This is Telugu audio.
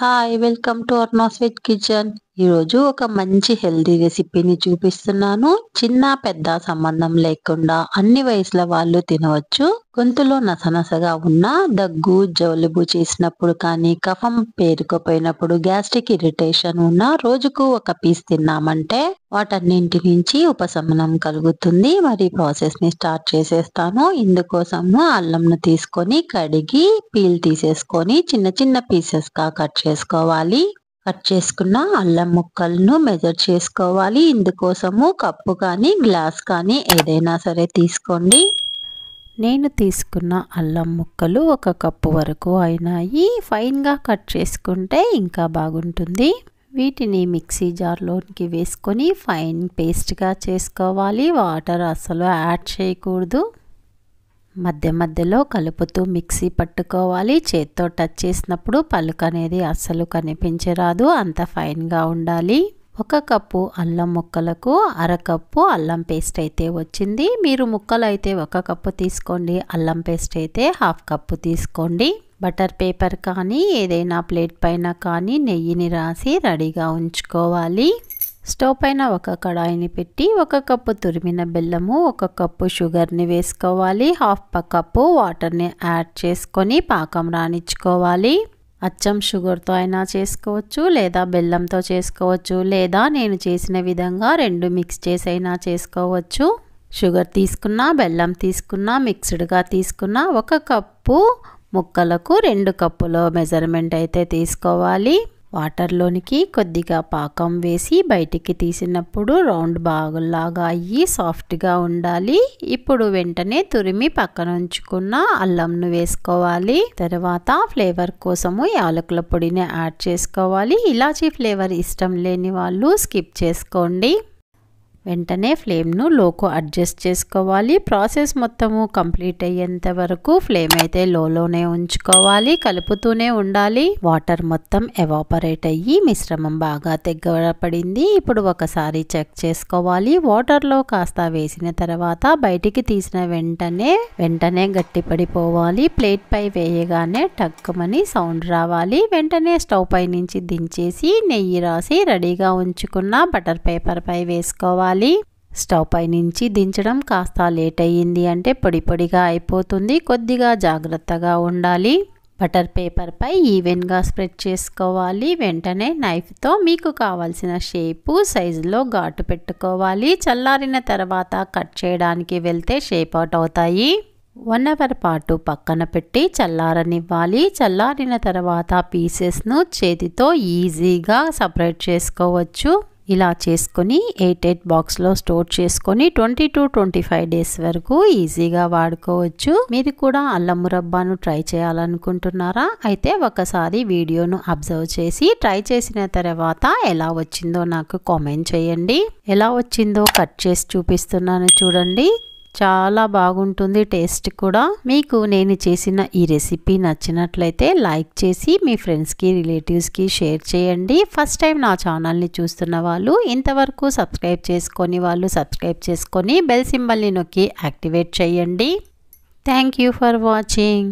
హాయ్ వెల్కమ్ టు అర్నాస్ వెజ్ కిచెన్. ఈరోజు ఒక మంచి హెల్దీ రెసిపీని చూపిస్తున్నాను. చిన్న పెద్ద సంబంధం లేకుండా అన్ని వయసుల వాళ్ళు తినవచ్చు. గొంతులో నసనసగా ఉన్న దగ్గు జలుబు చేసినప్పుడు కానీ, కఫం పేరుకుపోయినప్పుడు, గ్యాస్ట్రిక్ ఇరిటేషన్ ఉన్న రోజుకు ఒక పీస్ తిన్నామంటే వాటన్నింటి నుంచి ఉపశమనం కలుగుతుంది. మరి ప్రాసెస్ ని స్టార్ట్ చేసేస్తాను. ఇందుకోసము అల్లంను తీసుకొని కడిగి పీల్ తీసేసుకొని చిన్న చిన్న పీసెస్ గా కట్ చేసుకోవాలి. కట్ చేసుకున్న అల్లం ముక్కలను మెజర్ చేసుకోవాలి. ఇందుకోసము కప్పు కానీ గ్లాస్ కానీ ఏదైనా సరే తీసుకోండి. నేను తీసుకున్న అల్లం ముక్కలు 1 కప్పు వరకు అయినాయి. ఫైన్గా కట్ చేసుకుంటే ఇంకా బాగుంటుంది. వీటిని మిక్సీ జార్లోనికి వేసుకొని ఫైన్ పేస్ట్గా చేసుకోవాలి. వాటర్ అస్సలు యాడ్ చేయకూడదు. మధ్య మధ్యలో కలుపుతూ మిక్సీ పట్టుకోవాలి. చేత్తో టచ్ చేసినప్పుడు పలుకు అనేది అస్సలు కనిపించరాదు, అంత ఫైన్గా ఉండాలి. 1 కప్పు అల్లం ముక్కలకు 1/2 కప్పు అల్లం పేస్ట్ అయితే వచ్చింది. మీరు ముక్కలు అయితే 1 కప్పు తీసుకోండి, అల్లం పేస్ట్ అయితే 1/2 కప్పు తీసుకోండి. బటర్ పేపర్ కానీ ఏదైనా ప్లేట్ పైన కానీ నెయ్యిని రాసి రెడీగా ఉంచుకోవాలి. స్టవ్ పైన ఒక కడాయిని పెట్టి 1 కప్పు తురిమిన బెల్లము, 1 కప్పు షుగర్ని వేసుకోవాలి. 1/2 కప్పు వాటర్ని యాడ్ చేసుకొని పాకం రానిచ్చుకోవాలి. అచ్చం షుగర్తో అయినా చేసుకోవచ్చు, లేదా బెల్లంతో చేసుకోవచ్చు, లేదా నేను చేసిన విధంగా 2 మిక్స్ చేసి అయినా చేసుకోవచ్చు. షుగర్ తీసుకున్నా బెల్లం తీసుకున్నా మిక్స్డ్గా తీసుకున్నా 1 కప్పు ముక్కలకు 2 కప్పుల మెజర్మెంట్ అయితే తీసుకోవాలి. వాటర్లోనికి కొద్దిగా పాకం వేసి బయటికి తీసినప్పుడు రౌండ్ బాగులాగా అయ్యి సాఫ్ట్గా ఉండాలి. ఇప్పుడు వెంటనే తురిమి పక్కన ఉంచుకున్న అల్లంను వేసుకోవాలి. తర్వాత ఫ్లేవర్ కోసము యాలకుల పొడిని యాడ్ చేసుకోవాలి. ఇలాచీ ఫ్లేవర్ ఇష్టం లేని వాళ్ళు స్కిప్ చేసుకోండి. వెంటనే ఫ్లేమ్ను లోకు అడ్జస్ట్ చేసుకోవాలి. ప్రాసెస్ మొత్తము కంప్లీట్ అయ్యేంత వరకు ఫ్లేమ్ అయితే లోనే ఉంచుకోవాలి. కలుపుతూనే ఉండాలి. వాటర్ మొత్తం ఎవాపరేట్ అయ్యి మిశ్రమం బాగా తెగ్గపడింది. ఇప్పుడు ఒకసారి చెక్ చేసుకోవాలి. వాటర్లో కాస్త వేసిన తర్వాత బయటికి తీసిన వెంటనే గట్టిపడిపోవాలి. ప్లేట్ పై వేయగానే టక్కుమని సౌండ్ రావాలి. వెంటనే స్టవ్ పై నుంచి దించేసి నెయ్యి రాసి రెడీగా ఉంచుకున్న బటర్ పేపర్ పై వేసుకోవాలి. స్టవ్ పై నుంచి దించడం కాస్త లేట్ అయ్యింది అంటే పొడి పొడిగా అయిపోతుంది. కొద్దిగా జాగ్రత్తగా ఉండాలి. బటర్ పేపర్ పై ఈవెన్గా స్ప్రెడ్ చేసుకోవాలి. వెంటనే నైఫ్తో మీకు కావాల్సిన షేపు సైజులో ఘాటు పెట్టుకోవాలి. చల్లారిన తర్వాత కట్ చేయడానికి వెళ్తే షేప్ అవుట్ అవుతాయి. 1 అవర్ పాటు పక్కన పెట్టి చల్లారనివ్వాలి. చల్లారిన తర్వాత పీసెస్ను చేతితో ఈజీగా సపరేట్ చేసుకోవచ్చు. ఇలా చేసుకొని 8 బాక్స్లో స్టోర్ చేసుకొని 20 to 25 డేస్ వరకు ఈజీగా వాడుకోవచ్చు. మీరు కూడా అల్లం మురబ్బాను ట్రై చేయాలనుకుంటున్నారా? అయితే ఒకసారి వీడియోను అబ్జర్వ్ చేసి ట్రై చేసిన తర్వాత ఎలా వచ్చిందో నాకు కామెంట్ చేయండి. ఎలా వచ్చిందో కట్ చేసి చూపిస్తున్నాను చూడండి. చాలా బాగుంటుంది టేస్ట్ కూడా. మీకు నేను చేసిన ఈ రెసిపీ నచ్చినట్లయితే లైక్ చేసి మీ ఫ్రెండ్స్కి రిలేటివ్స్కి షేర్ చేయండి. ఫస్ట్ టైం నా ఛానల్ని చూస్తున్న వాళ్ళు, ఇంతవరకు సబ్స్క్రైబ్ చేసుకొని వాళ్ళు సబ్స్క్రైబ్ చేసుకొని బెల్ సింబల్ని నొక్కి యాక్టివేట్ చేయండి. Thank you for watching.